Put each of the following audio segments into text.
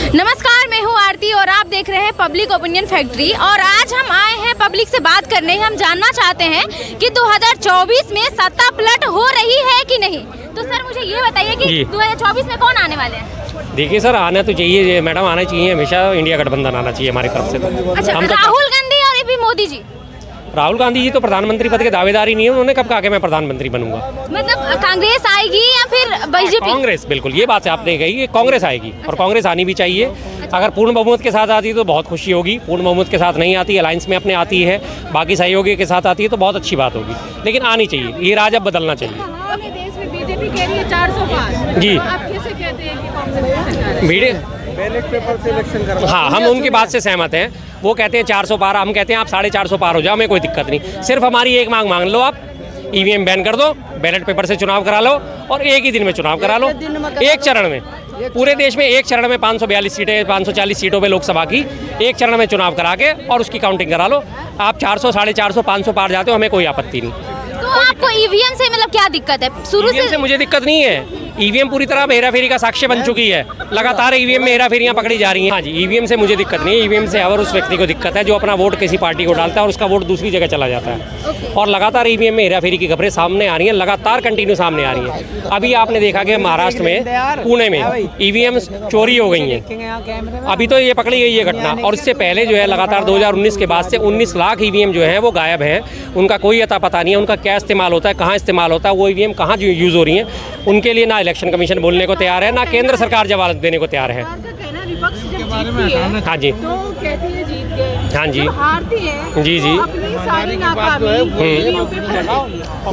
नमस्कार, मैं हूँ आरती और आप देख रहे हैं पब्लिक ओपिनियन फैक्ट्री। और आज हम आए हैं पब्लिक से बात करने। हम जानना चाहते हैं कि 2024 में सत्ता पलट हो रही है कि नहीं। तो सर मुझे ये बताइए कि 2024 में कौन आने वाले हैं। देखिए सर, आना तो चाहिए मैडम, आना चाहिए, हमेशा इंडिया गठबंधन आना चाहिए हमारी तरफ से। तो अच्छा, राहुल गांधी और भी मोदी जी। राहुल गांधी जी तो प्रधानमंत्री पद के दावेदार ही नहीं है, उन्होंने कब कहा कि मैं प्रधानमंत्री बनूंगा। मतलब कांग्रेस आएगी या फिर बीजेपी? कांग्रेस, बिल्कुल ये बात आपने कही कि कांग्रेस आएगी। और कांग्रेस आनी भी चाहिए। अगर पूर्ण बहुमत के साथ आती है तो बहुत खुशी होगी, पूर्ण बहुमत के साथ नहीं आती, अलायंस में अपने आती है, बाकी सहयोगी के साथ आती है तो बहुत अच्छी बात होगी। लेकिन आनी चाहिए, ये राज अब बदलना चाहिए। देश में बीजेपी कह रही है 400 पार। जी, आप कैसे कहते हैं कि कांग्रेस बैलेट पेपर से इलेक्शन करवा। हाँ, हम उनकी बात से सहमत हैं। वो कहते हैं 400 पार, हम कहते हैं आप 450 पार हो जाओ, हमें कोई दिक्कत नहीं। सिर्फ हमारी एक मांग मान लो, आप ईवीएम बैन कर दो, बैलेट पेपर से चुनाव करा लो और एक ही दिन में चुनाव करा लो, एक चरण में। पूरे देश में एक चरण में 542 सीटें, 540 सीटों पे लोकसभा की एक चरण में चुनाव करा के और उसकी काउंटिंग करा लो। आप 400, 450, 500 पार जाते हो, हमें कोई आपत्ति नहीं। तो आपको ईवीएम से मतलब क्या दिक्कत है? शुरू से मुझे दिक्कत नहीं है। ईवीएम पूरी तरह हेराफेरी का साक्ष्य बन चुकी है, लगातार ईवीएम में हेराफेरियां पकड़ी जा रही हैं। हाँ जी, ईवीएम से मुझे दिक्कत नहीं है। ईवीएम से अगर उस व्यक्ति को दिक्कत है जो अपना वोट किसी पार्टी को डालता है और उसका वोट दूसरी जगह चला जाता है। और लगातार ईवीएम में हेराफेरी की खबरें सामने आ रही हैं, लगातार कंटिन्यू सामने आ रही हैं। अभी आपने देखा कि महाराष्ट्र में, पुणे में ईवीएम चोरी हो गई हैं। अभी तो ये पकड़ी गई है घटना। और इससे पहले जो है लगातार 2019 के बाद से 19 लाख ईवीएम जो है वो गायब हैं। उनका कोई अता पता नहीं है, उनका क्या इस्तेमाल होता है, कहाँ इस्तेमाल होता है, वो ईवीएम कहाँ यूज़ हो रही हैं, उनके लिए ना इलेक्शन कमीशन बोलने को तैयार है, ना केंद्र सरकार जवाब देने को तैयार है। हाँ जी, हाँ जी, जी जी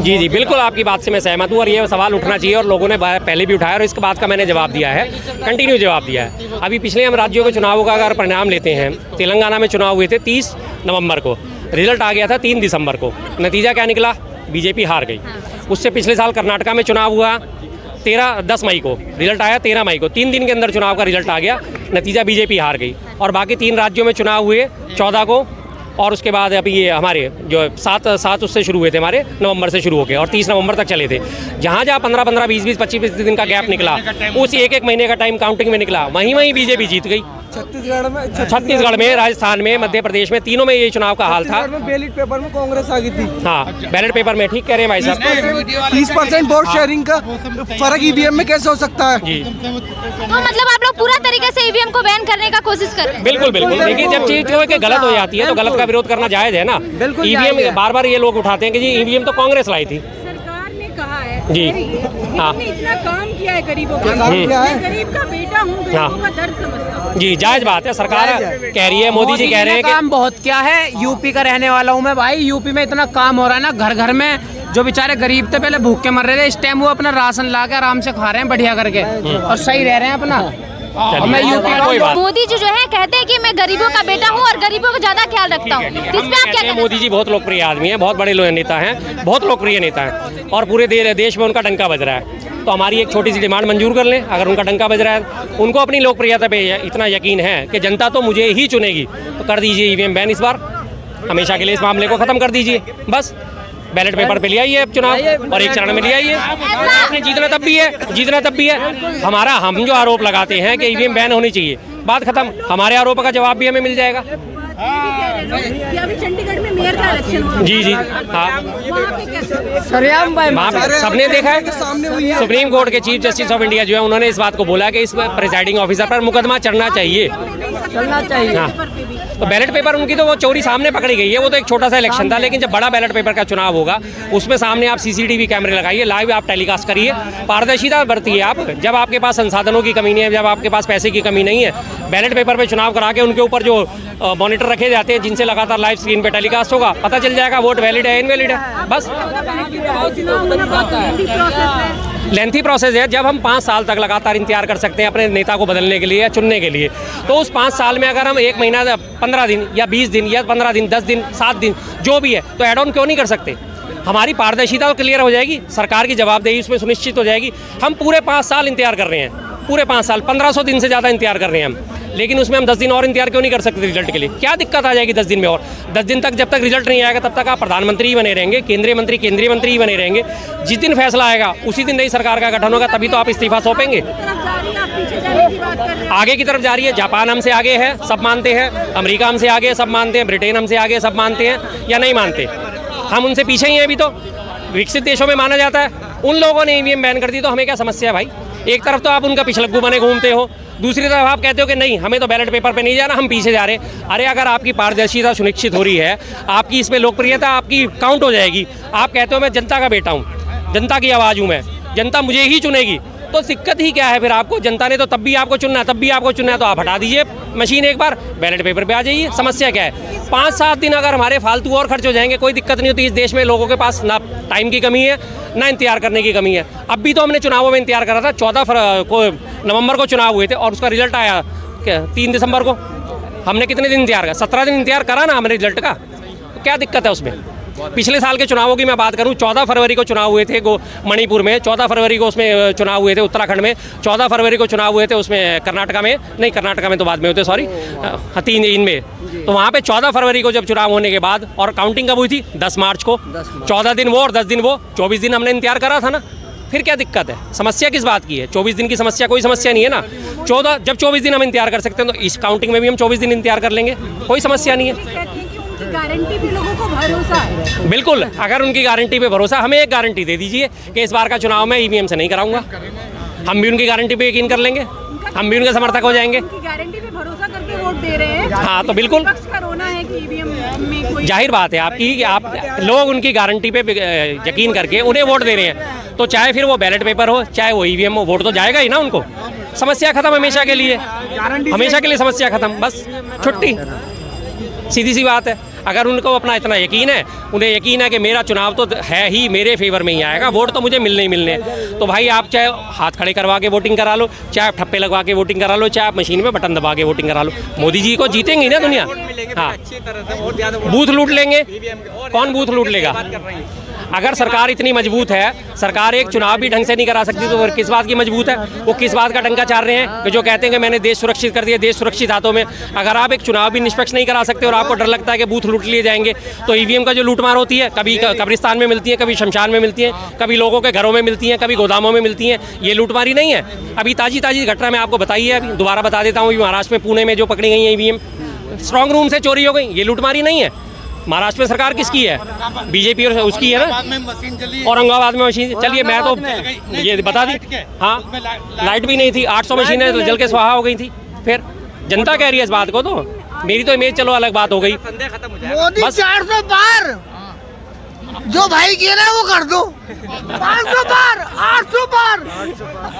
जी जी, बिल्कुल आपकी बात से मैं सहमत हूँ। और ये सवाल उठना चाहिए और लोगों ने पहले भी उठाया और इसके बात का मैंने जवाब दिया है, कंटिन्यू जवाब दिया है। अभी पिछले हम राज्यों के चुनावों का अगर परिणाम लेते हैं, तेलंगाना में चुनाव हुए थे 30 नवंबर को, रिजल्ट आ गया था 3 दिसंबर को। नतीजा क्या निकला? बीजेपी हार गई। उससे पिछले साल कर्नाटका में चुनाव हुआ 10 मई को, रिजल्ट आया 13 मई को। 3 दिन के अंदर चुनाव का रिजल्ट आ गया, नतीजा बीजेपी हार गई। और बाकी 3 राज्यों में चुनाव हुए 14 को, और उसके बाद अभी ये हमारे जो 7 उससे शुरू हुए थे, हमारे नवंबर से शुरू हो गए और 30 नवंबर तक चले थे। जहाँ 15-15, 20-20, 25 दिन का गैप निकला, उस एक महीने का टाइम काउंटिंग में निकला, वहीं बीजेपी जीत गई। छत्तीसगढ़ में, राजस्थान में, मध्य प्रदेश में, तीनों में ये चुनाव का हाल था। बैलेट पेपर में कांग्रेस आ गई थी। हाँ, बैलेट पेपर में, ठीक कह रहे हैं भाई साहब। 30% वोट शेयरिंग का फर्क ईवीएम में कैसे हो सकता है? जी, तो मतलब आप लोग पूरा तरीके से ईवीएम को बैन करने का कोशिश कर रहे हैं? बिल्कुल बिल्कुल। देखिए, जब चीज गलत हो जाती है तो गलत का विरोध करना जायज है ना। ईवीएम बार ये लोग उठाते हैं कि जी ईवीएम तो कांग्रेस लाई थी। सरकार ने कहा है जी, हाँ, इतना काम किया है गरीबों का, गरीब का बेटा हूँ, गरीबों का दर्द समझता हूँ। जी, जायज बात है। सरकार कह रही है, मोदी जी कह रहे हैं कि काम बहुत क्या है। यूपी का रहने वाला हूँ मैं भाई। यूपी में इतना काम हो रहा है ना, घर घर में जो बेचारे गरीब थे पहले भूख के मर रहे थे, इस टाइम वो अपना राशन ला के आराम से खा रहे हैं बढ़िया करके और सही रह रहे हैं अपना। मैं मोदी जी जो है कहते हैं कि मैं गरीबों का बेटा हूँ और गरीबों का ज्यादा ख्याल रखता हूँ। इस पे आप क्या कहते हैं? मोदी जी बहुत लोकप्रिय आदमी हैं, बहुत बड़े नेता हैं, बहुत लोकप्रिय नेता हैं और पूरे देश में उनका डंका बज रहा है। तो हमारी एक छोटी सी डिमांड मंजूर कर लें। अगर उनका डंका बज रहा है, उनको अपनी लोकप्रियता पे इतना यकीन है कि जनता तो मुझे ही चुनेगी, तो कर दीजिए ईवीएम बैन इस बार, हमेशा के लिए इस मामले को खत्म कर दीजिए। बस बैलेट पेपर पे ले आइए अब चुनाव और एक चरण में ले आइए। आपने जीतना तब भी है, जीतना तब भी है। हम जो आरोप लगाते हैं कि ईवीएम बैन होनी चाहिए, बात खत्म। हमारे आरोप का जवाब भी हमें मिल जाएगा। अभी चंडीगढ़ में मेयर का इलेक्शन हुआ। जी जी, हाँ, सबने देखा है। सुप्रीम कोर्ट के चीफ जस्टिस ऑफ इंडिया जो है, उन्होंने इस बात को बोला कि इस प्रिजाइडिंग ऑफिसर पर मुकदमा चढ़ना चाहिए। हाँ, तो बैलेट पेपर उनकी तो वो चोरी सामने पकड़ी गई है, वो तो एक छोटा सा इलेक्शन था। लेकिन जब बड़ा बैलेट पेपर का चुनाव होगा, उसमें सामने आप CCTV कैमरे लगाइए, लाइव आप टेलीकास्ट करिए, पारदर्शिता बरतिए आप। जब आपके पास संसाधनों की कमी नहीं है, जब आपके पास पैसे की कमी नहीं है, बैलेट पेपर पे चुनाव करा के उनके ऊपर जो मॉनिटर रखे जाते हैं, जिनसे लगातार लाइव स्क्रीन पे टेलीकास्ट होगा, पता चल जाएगा वोट वैलिड है, इनवैलिड है। बस लेंथी प्रोसेस है। जब हम 5 साल तक लगातार इंतजार कर सकते हैं अपने नेता को बदलने के लिए या चुनने के लिए, तो उस 5 साल में अगर हम 1 महीना, 15 दिन या 20 दिन या 15 दिन, 10 दिन, 7 दिन जो भी है, तो एड ऑन क्यों नहीं कर सकते? हमारी पारदर्शिता क्लियर हो जाएगी, सरकार की जवाबदेही उसमें सुनिश्चित हो जाएगी। हम पूरे 5 साल इंतजार कर रहे हैं, पूरे 5 साल, 1500 दिन से ज़्यादा इंतजार कर रहे हैं हम। लेकिन उसमें हम 10 दिन और इंतजार क्यों नहीं कर सकते रिजल्ट के लिए? क्या दिक्कत आ जाएगी 10 दिन में? और 10 दिन तक जब तक रिजल्ट नहीं आएगा तब तक आप प्रधानमंत्री ही बने रहेंगे, केंद्रीय मंत्री ही बने रहेंगे। जिस दिन फैसला आएगा उसी दिन नई सरकार का गठन होगा, तभी तो आप इस्तीफा सौंपेंगे। आगे की तरफ जा रही है। जापान हमसे आगे है, सब मानते हैं। अमेरिका हमसे आगे है, सब मानते हैं। ब्रिटेन हमसे आगे, सब मानते हैं या नहीं मानते? हम उनसे पीछे ही हैं। अभी तो विकसित देशों में माना जाता है। उन लोगों ने ईवीएम बैन कर दी तो हमें क्या समस्या है भाई? एक तरफ तो आप उनका पिछलग्गू बने घूमते हो, दूसरी तरफ आप कहते हो कि नहीं हमें तो बैलेट पेपर पे नहीं जाना, हम पीछे जा रहे हैं। अरे अगर आपकी पारदर्शिता सुनिश्चित हो रही है, आपकी इसमें लोकप्रियता आपकी काउंट हो जाएगी, आप कहते हो मैं जनता का बेटा हूँ, जनता की आवाज़ हूँ मैं, जनता मुझे ही चुनेगी, तो दिक्कत ही क्या है फिर आपको? जनता ने तो तब भी आपको चुनना है, तो आप हटा दीजिए मशीन, एक बार बैलेट पेपर पे आ जाइए। समस्या क्या है? 5-7 दिन अगर हमारे फालतू और खर्च हो जाएंगे, कोई दिक्कत नहीं होती। इस देश में लोगों के पास ना टाइम की कमी है, ना इंतजार करने की कमी है। अब भी तो हमने चुनावों में इंतजार करा था। 14 नवंबर को चुनाव हुए थे और उसका रिजल्ट आया 3 दिसंबर को। हमने कितने दिन इंतजार करा? 17 दिन इंतजार करा ना हमने रिजल्ट का। तो क्या दिक्कत है उसमें? पिछले साल के चुनावों की मैं बात करूं, 14 फरवरी को चुनाव हुए थे मणिपुर में, 14 फरवरी को उसमें चुनाव हुए थे उत्तराखंड में, 14 फरवरी को चुनाव हुए थे उसमें कर्नाटका में, नहीं कर्नाटका में तो बाद में होते, सॉरी, 3 इनमें। तो वहाँ पे 14 फरवरी को जब चुनाव होने के बाद, और काउंटिंग कब हुई थी? 10 मार्च को। 14 दिन वो और 10 दिन वो, 24 दिन हमने इंतजार करा था ना। फिर क्या दिक्कत है? समस्या किस बात की है? 24 दिन की समस्या कोई समस्या नहीं है ना। 24 दिन हम इंतजार कर सकते हैं, तो इस काउंटिंग में भी हम 24 दिन इंतजार कर लेंगे, कोई समस्या नहीं है। गारंटी भी लोगों को भरोसा है। बिल्कुल, अगर उनकी गारंटी पे भरोसा, हमें एक गारंटी दे दीजिए कि इस बार का चुनाव मैं ईवीएम से नहीं कराऊंगा। हम भी उनकी गारंटी पे यकीन कर लेंगे, हम भी उनके समर्थक हो जाएंगे। उनकी गारंटी पे भरोसा करके वोट दे रहे हैं। हाँ तो बिल्कुल, करोना है कि ईवीएम में कोई जाहिर बात है आपकी कि आप लोग उनकी गारंटी पे यकीन करके उन्हें वोट दे रहे हैं, तो चाहे फिर वो बैलेट पेपर हो चाहे वो ईवीएम हो, वोट तो जाएगा ही ना उनको। समस्या खत्म हमेशा के लिए, हमेशा के लिए समस्या खत्म, बस छुट्टी। सीधी सी बात है। अगर उनको अपना इतना यकीन है, उन्हें यकीन है कि मेरा चुनाव तो है ही मेरे फेवर में ही आएगा, वोट तो मुझे मिलने ही मिलने, तो भाई आप चाहे हाथ खड़े करवा के वोटिंग करा लो, चाहे आप ठप्पे लगवा के वोटिंग करा लो, चाहे आप मशीन में बटन दबा के वोटिंग करा लो, मोदी जी को जीतेंगी ना दुनिया। हाँ, बूथ लूट लेंगे, कौन बूथ लूट लेगा? अगर सरकार इतनी मजबूत है, सरकार एक चुनाव भी ढंग से नहीं करा सकती, तो किस बात की मजबूत है? वो किस बात का डंका चार रहे हैं कि जो कहते हैं कि मैंने देश सुरक्षित कर दिया, देश सुरक्षित हाथों में। अगर आप एक चुनाव भी निष्पक्ष नहीं करा सकते और आपको डर लगता है कि बूथ लूट लिए जाएंगे, तो ईवीएम का जो लूटमार होती है, कभी कब्रिस्तान में मिलती है, कभी शमशान में मिलती है, कभी लोगों के घरों में मिलती है, कभी गोदामों में मिलती है, ये लूटमारी नहीं है? अभी ताजी घटना मैं आपको बताई है, अभी दोबारा बता देता हूँ। महाराष्ट्र में पुणे में जो पकड़ी गई है ईवीएम, स्ट्रांग रूम से चोरी हो गई, ये लूटमारी नहीं है? महाराष्ट्र में सरकार किसकी है? बीजेपी और उसकी है ना। औरंगाबाद में मशीन चलिए, मैं तो ये बता दी। हाँ, लाइट भी नहीं थी, 800 मशीनें जल के स्वाहा हो गई थी। फिर जनता कह रही है इस बात को, तो मेरी तो इमेज चलो अलग बात हो गई। मोदी 400 पार, जो भाई कह रहे हैं वो कर दो। 500 पार, 800 पार।